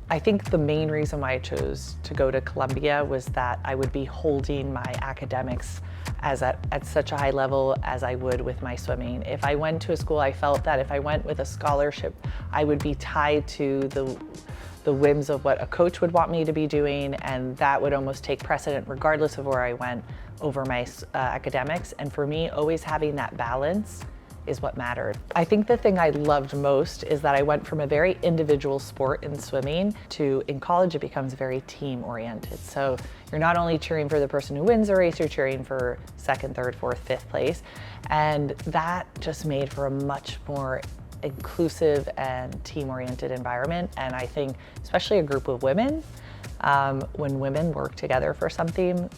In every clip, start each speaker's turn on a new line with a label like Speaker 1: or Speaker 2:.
Speaker 1: I think the main reason why I chose to go to Columbia was that I would be holding my academics at such a high level as I would with my swimming. If I went to a school, I felt that if I went with a scholarship, I would be tied to the whims of what a coach would want me to be doing, and that would almost take precedent regardless of where I went over my academics. And for me, always having that balance is what mattered. I think the thing I loved most is that I went from a very individual sport in swimming to, in college, it becomes very team oriented. So you're not only cheering for the person who wins the race, you're cheering for second, third, fourth, fifth place. And that just made for a much more inclusive and team-oriented environment. And I think, especially a group of women, when women work together for something,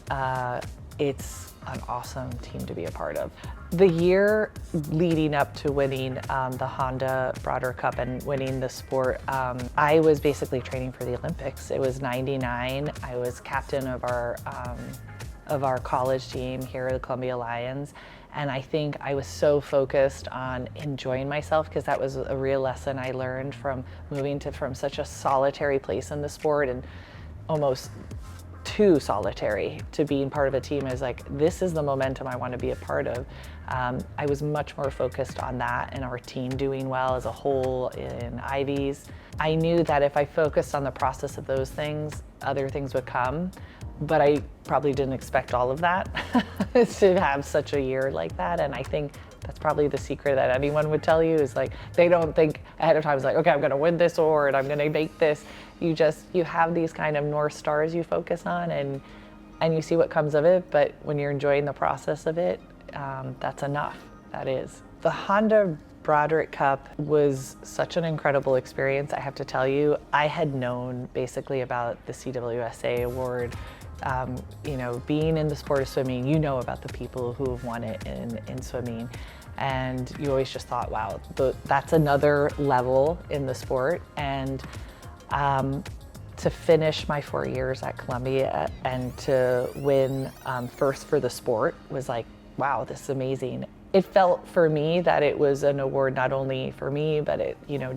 Speaker 1: it's an awesome team to be a part of. The year leading up to winning the Honda Broader Cup and winning the sport, I was basically training for the Olympics. It was '99. I was captain of our college team here at the Columbia Lions. And I think I was so focused on enjoying myself, because that was a real lesson I learned from moving from such a solitary place in the sport, and almost too solitary, to being part of a team. Is like, this is the momentum I want to be a part of. I was much more focused on that and our team doing well as a whole in Ivies. I knew that if I focused on the process of those things, other things would come, but I probably didn't expect all of that to have such a year like that. And I think that's probably the secret that anyone would tell you, is like, they don't think ahead of time. It's like, okay, I'm gonna win this award, I'm gonna make this. You have these kind of North Stars you focus on, and you see what comes of it. But when you're enjoying the process of it, that's enough, that is. The Honda Broderick Cup was such an incredible experience, I have to tell you. I had known basically about the CWSA award. Being in the sport of swimming, you know about the people who have won it in swimming. And you always just thought, wow, that's another level in the sport. And to finish my 4 years at Columbia and to win first for the sport was like, wow, this is amazing. It felt for me that it was an award not only for me, but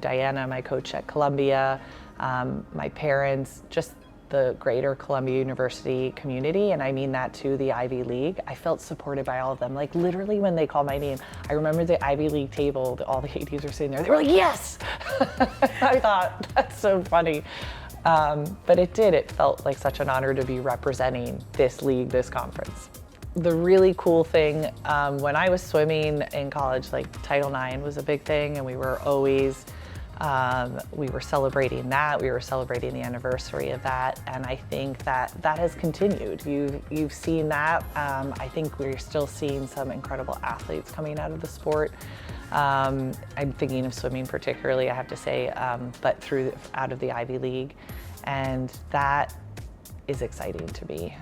Speaker 1: Diana, my coach at Columbia, my parents, just the greater Columbia University community, and I mean that too, the Ivy League. I felt supported by all of them. Like, literally when they called my name, I remember the Ivy League table, all the ADs were sitting there, they were like, yes! I thought, that's so funny. But it felt like such an honor to be representing this league, this conference. The really cool thing, when I was swimming in college, like Title IX was a big thing, and we were always we were celebrating that. We were celebrating the anniversary of that, and I think that has continued. You've seen that. I think we're still seeing some incredible athletes coming out of the sport. I'm thinking of swimming particularly, I have to say, but out of the Ivy League, and that is exciting to me.